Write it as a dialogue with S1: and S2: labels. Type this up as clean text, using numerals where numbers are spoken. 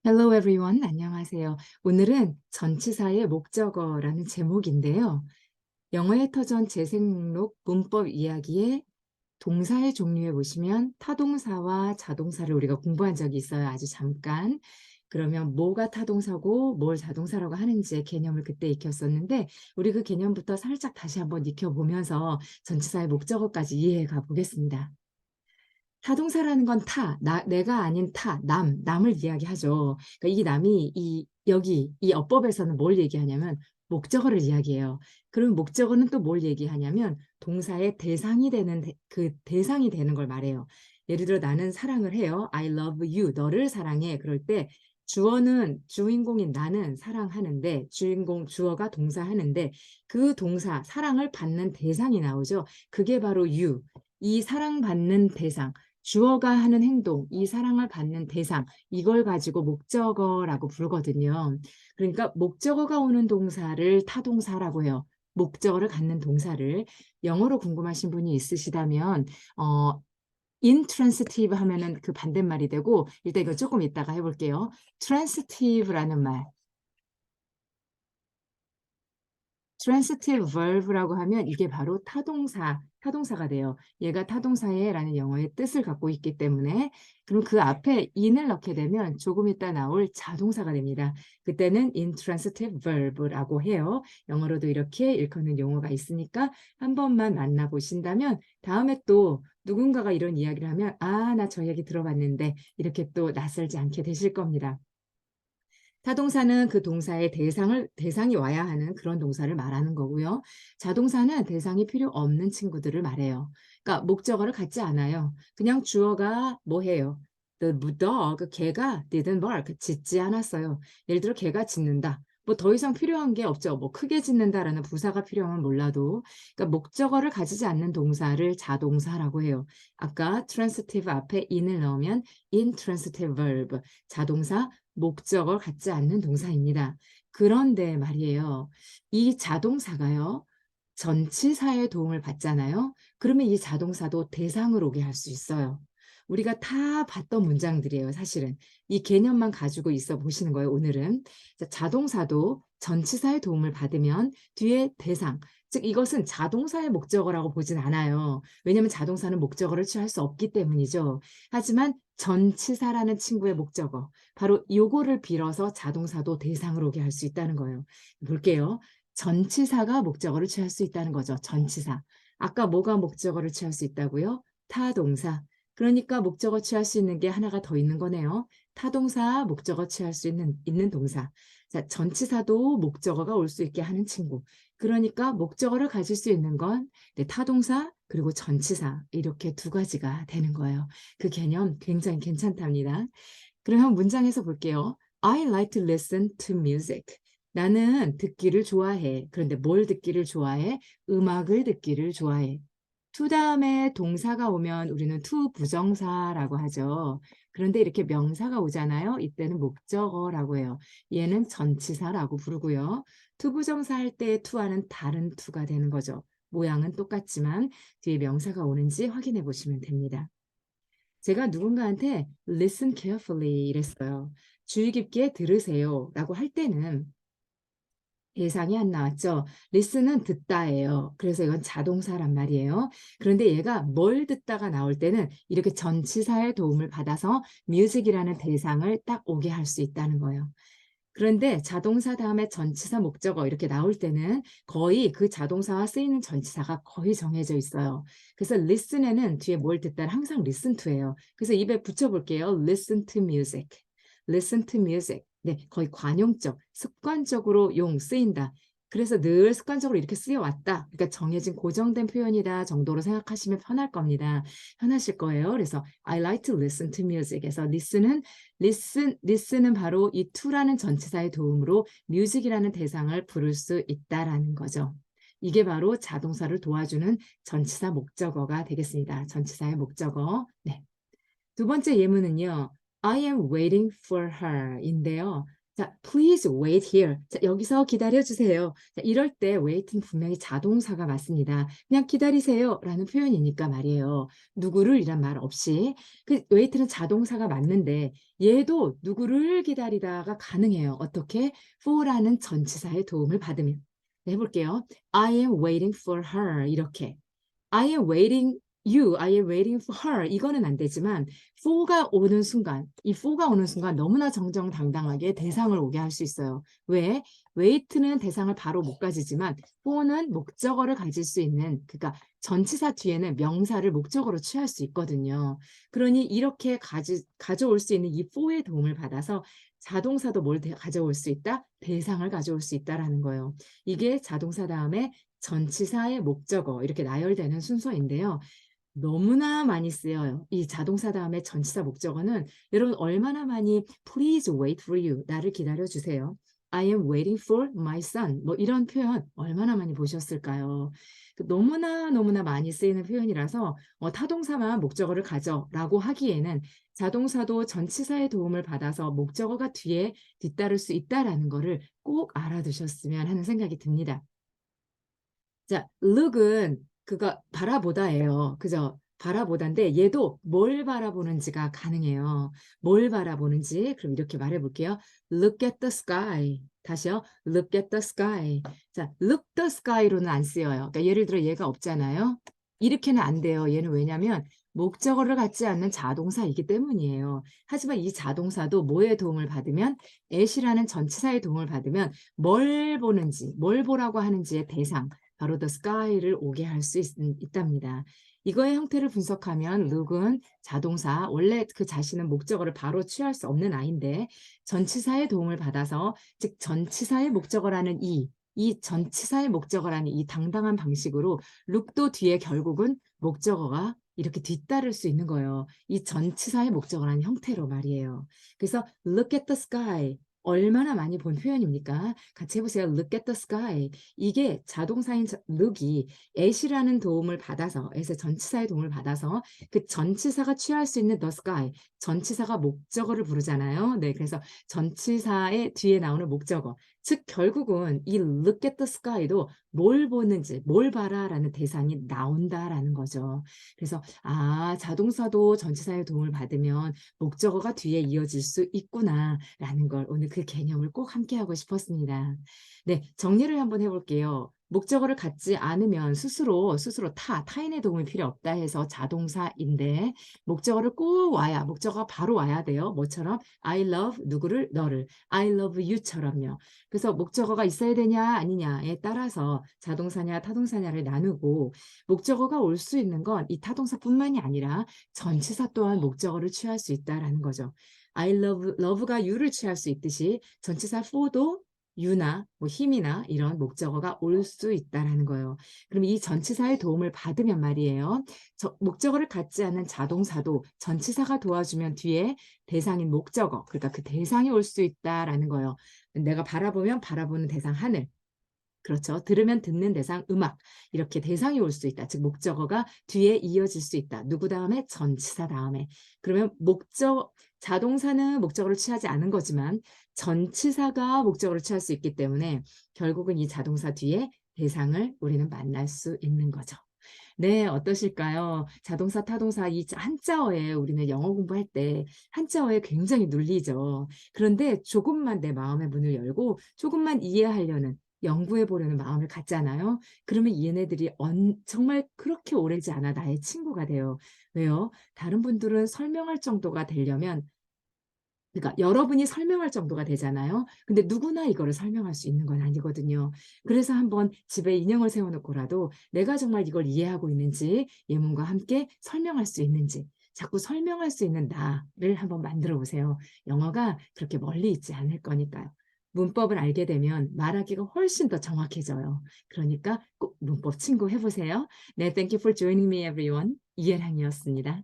S1: Hello everyone. 안녕하세요. 오늘은 전치사의 목적어라는 제목인데요. 영어의 터전 재생 목록 문법 이야기에 동사의 종류에 보시면 타동사와 자동사를 우리가 공부한 적이 있어요. 아주 잠깐. 그러면 뭐가 타동사고 뭘 자동사라고 하는지의 개념을 그때 익혔었는데 우리 그 개념부터 살짝 다시 한번 익혀보면서 전치사의 목적어까지 이해해 가 보겠습니다. 타동사라는 건 내가 아닌 남을 이야기하죠. 그러니까 이 남이 여기 이 어법에서는 뭘 얘기하냐면 목적어를 이야기해요. 그럼 목적어는 또 뭘 얘기하냐면 동사의 대상이 되는 그 대상이 되는 걸 말해요. 예를 들어 나는 사랑을 해요. I love you. 너를 사랑해. 그럴 때 주인공인 나는 사랑하는데 주어가 동사하는데 그 동사 사랑을 받는 대상이 나오죠. 그게 바로 you. 이 사랑받는 대상. 주어가 하는 행동, 이 사랑을 받는 대상, 이걸 가지고 목적어라고 부르거든요. 그러니까 목적어가 오는 동사를 타동사라고 해요. 목적어를 갖는 동사를. 영어로 궁금하신 분이 있으시다면 intransitive 하면은 그 반대말이 되고 일단 이거 조금 이따가 해볼게요. transitive라는 말. transitive verb라고 하면 이게 바로 타동사가 돼요. 얘가 타동사의 라는 영어의 뜻을 갖고 있기 때문에 그럼 그 앞에 in을 넣게 되면 조금 이따 나올 자동사가 됩니다. 그때는 intransitive verb라고 해요. 영어로도 이렇게 일컫는 용어가 있으니까 한 번만 만나보신다면 다음에 또 누군가가 이런 이야기를 하면 나 저 얘기 들어봤는데 이렇게 또 낯설지 않게 되실 겁니다. 타동사는 그 동사의 대상이 와야 하는 그런 동사를 말하는 거고요. 자동사는 대상이 필요 없는 친구들을 말해요. 그러니까 목적어를 갖지 않아요. 그냥 주어가 뭐 해요? The dog, 개가 didn't bark, 짖지 않았어요. 예를 들어 개가 짖는다. 뭐 더 이상 필요한 게 없죠. 뭐 크게 짖는다라는 부사가 필요하면 몰라도. 그러니까 목적어를 가지지 않는 동사를 자동사라고 해요. 아까 transitive 앞에 in을 넣으면 intransitive verb, 자동사 목적을 갖지 않는 동사입니다. 그런데 말이에요. 이 자동사가요. 전치사의 도움을 받잖아요. 그러면 이 자동사도 대상을 오게 할 수 있어요. 우리가 다 봤던 문장들이에요, 사실은. 이 개념만 가지고 있어 보시는 거예요, 오늘은. 자동사도 전치사의 도움을 받으면 뒤에 대상, 즉 이것은 자동사의 목적어라고 보진 않아요. 왜냐하면 자동사는 목적어를 취할 수 없기 때문이죠. 하지만 전치사라는 친구의 목적어, 바로 요거를 빌어서 자동사도 대상을 오게 할 수 있다는 거예요. 볼게요. 전치사가 목적어를 취할 수 있다는 거죠. 전치사. 아까 뭐가 목적어를 취할 수 있다고요? 타동사. 그러니까 목적어 취할 수 있는 게 하나가 더 있는 거네요. 타동사, 목적어 취할 수 있는 동사. 자, 전치사도 목적어가 올 수 있게 하는 친구. 그러니까 목적어를 가질 수 있는 건 타동사 그리고 전치사 이렇게 두 가지가 되는 거예요. 그 개념 굉장히 괜찮답니다. 그러면 문장에서 볼게요. I like to listen to music. 나는 듣기를 좋아해. 그런데 뭘 듣기를 좋아해? 음악을 듣기를 좋아해. to 다음에 동사가 오면 우리는 to 부정사라고 하죠. 그런데 이렇게 명사가 오잖아요. 이때는 목적어라고 해요. 얘는 전치사라고 부르고요. to 부정사 할 때 to와는 다른 to가 되는 거죠. 모양은 똑같지만 뒤에 명사가 오는지 확인해 보시면 됩니다. 제가 누군가한테 listen carefully 이랬어요. 주의 깊게 들으세요 라고 할 때는 대상이 안 나왔죠. listen은 듣다예요. 그래서 이건 자동사란 말이에요. 그런데 얘가 뭘 듣다가 나올 때는 이렇게 전치사의 도움을 받아서 music이라는 대상을 딱 오게 할 수 있다는 거예요. 그런데 자동사 다음에 전치사 목적어 이렇게 나올 때는 거의 그 자동사와 쓰이는 전치사가 거의 정해져 있어요. 그래서 listen에는 뒤에 뭘 듣다는 항상 listen to예요. 그래서 입에 붙여볼게요. listen to music. listen to music. 네, 거의 관용적, 습관적으로 쓰인다. 그래서 늘 습관적으로 이렇게 쓰여왔다. 그러니까 정해진 고정된 표현이다 정도로 생각하시면 편할 겁니다. 편하실 거예요. 그래서 I like to listen to music에서 listen은 바로 이 to라는 전치사의 도움으로 music이라는 대상을 부를 수 있다라는 거죠. 이게 바로 자동사를 도와주는 전치사 목적어가 되겠습니다. 전치사의 목적어. 네. 두 번째 예문은요. I am waiting for her 인데요. 자, please wait here. 자, 여기서 기다려주세요. 자, 이럴 때 wait는 분명히 자동사가 맞습니다. 그냥 기다리세요 라는 표현이니까 말이에요. 누구를 이란 말 없이. 그 wait는 자동사가 맞는데 얘도 누구를 기다리다가 가능해요. 어떻게? for라는 전치사의 도움을 받으면. 네, 해볼게요. I am waiting for her. 이렇게. I am waiting you, I am waiting for her. 이거는 안 되지만 for가 오는 순간, 이 for가 오는 순간 너무나 정정당당하게 대상을 오게 할 수 있어요. 왜? wait는 대상을 바로 못 가지지만 for는 목적어를 가질 수 있는, 그러니까 전치사 뒤에는 명사를 목적어로 취할 수 있거든요. 그러니 이렇게 가져올 수 있는 이 for의 도움을 받아서 자동사도 뭘 가져올 수 있다? 대상을 가져올 수 있다라는 거예요. 이게 자동사 다음에 전치사의 목적어 이렇게 나열되는 순서인데요. 너무나 많이 쓰여요. 이 자동사 다음에 전치사 목적어는 여러분 얼마나 많이 please wait for you. 나를 기다려주세요. I am waiting for my son. 뭐 이런 표현 얼마나 많이 보셨을까요? 너무나 많이 쓰이는 표현이라서 타동사만 목적어를 가져라고 하기에는 자동사도 전치사의 도움을 받아서 목적어가 뒤에 뒤따를 수 있다라는 거를 꼭 알아두셨으면 하는 생각이 듭니다. 자, look은 그거 바라보다예요. 그죠? 바라보다인데 얘도 뭘 바라보는지가 가능해요. 뭘 바라보는지 그럼 이렇게 말해 볼게요. Look at the sky. 다시요. Look at the sky. 자, look the sky로는 안 쓰여요. 그러니까 예를 들어 얘가 없잖아요. 이렇게는 안 돼요. 얘는 왜냐면 목적어를 갖지 않는 자동사이기 때문이에요. 하지만 이 자동사도 뭐의 도움을 받으면 at이라는 전치사의 도움을 받으면 뭘 보는지, 뭘 보라고 하는지의 대상, 바로 the sky를 오게 할 수 있답니다. 이거의 형태를 분석하면 look은 자동사, 원래 그 자신은 목적어를 바로 취할 수 없는 아이인데 전치사의 도움을 받아서, 즉 전치사의 목적어라는 이 전치사의 목적어라는 이 당당한 방식으로 look도 뒤에 결국은 목적어가 이렇게 뒤따를 수 있는 거예요. 이 전치사의 목적어라는 형태로 말이에요. 그래서 look at the sky. 얼마나 많이 본 표현입니까? 같이 해보세요. Look at the sky. 이게 자동사인 look이 at이라는 도움을 받아서, 에서 전치사의 도움을 받아서 그 전치사가 취할 수 있는 the sky, 전치사가 목적어를 부르잖아요. 네, 그래서 전치사의 뒤에 나오는 목적어. 즉 결국은 이 look at the sky도 뭘 보는지, 뭘 봐라라는 대상이 나온다라는 거죠. 그래서 자동사도 전치사의 도움을 받으면 목적어가 뒤에 이어질 수 있구나라는 걸 오늘 그 개념을 꼭 함께 하고 싶었습니다. 네, 정리를 한번 해볼게요. 목적어를 갖지 않으면 스스로 타인의 도움이 필요 없다 해서 자동사인데 목적어를 꼭 와야, 목적어가 바로 와야 돼요. 뭐처럼 I love 누구를, 너를, I love you처럼요. 그래서 목적어가 있어야 되냐 아니냐에 따라서 자동사냐 타동사냐를 나누고, 목적어가 올 수 있는 건 이 타동사뿐만이 아니라 전치사 또한 목적어를 취할 수 있다라는 거죠. I love가 you를 취할 수 있듯이 전치사 for도 you나 뭐 him이나 이런 목적어가 올 수 있다라는 거예요. 그럼 이 전치사의 도움을 받으면 말이에요. 목적어를 갖지 않는 자동사도 전치사가 도와주면 뒤에 대상인 목적어, 그러니까 그 대상이 올 수 있다라는 거예요. 내가 바라보면 바라보는 대상 하늘, 그렇죠. 들으면 듣는 대상 음악, 이렇게 대상이 올 수 있다. 즉 목적어가 뒤에 이어질 수 있다. 누구 다음에? 전치사 다음에. 그러면 자동사는 목적어를 취하지 않은 거지만 전치사가 목적어를 취할 수 있기 때문에 결국은 이 자동사 뒤에 대상을 우리는 만날 수 있는 거죠. 네, 어떠실까요? 자동사, 타동사 이 한자어에 우리는 영어 공부할 때 한자어에 굉장히 눌리죠. 그런데 조금만 내 마음의 문을 열고 조금만 이해하려는, 연구해 보려는 마음을 갖잖아요. 그러면 얘네들이 정말 그렇게 오래지 않아 나의 친구가 돼요. 왜요? 다른 분들은 설명할 정도가 되려면, 그러니까 여러분이 설명할 정도가 되잖아요. 근데 누구나 이거를 설명할 수 있는 건 아니거든요. 그래서 한번 집에 인형을 세워놓고라도 내가 정말 이걸 이해하고 있는지, 예문과 함께 설명할 수 있는지, 자꾸 설명할 수 있는 나를 한번 만들어 보세요. 영어가 그렇게 멀리 있지 않을 거니까요. 문법을 알게 되면 말하기가 훨씬 더 정확해져요. 그러니까 꼭 문법 친구 해보세요. 네, thank you for joining me everyone. 이예랑이었습니다.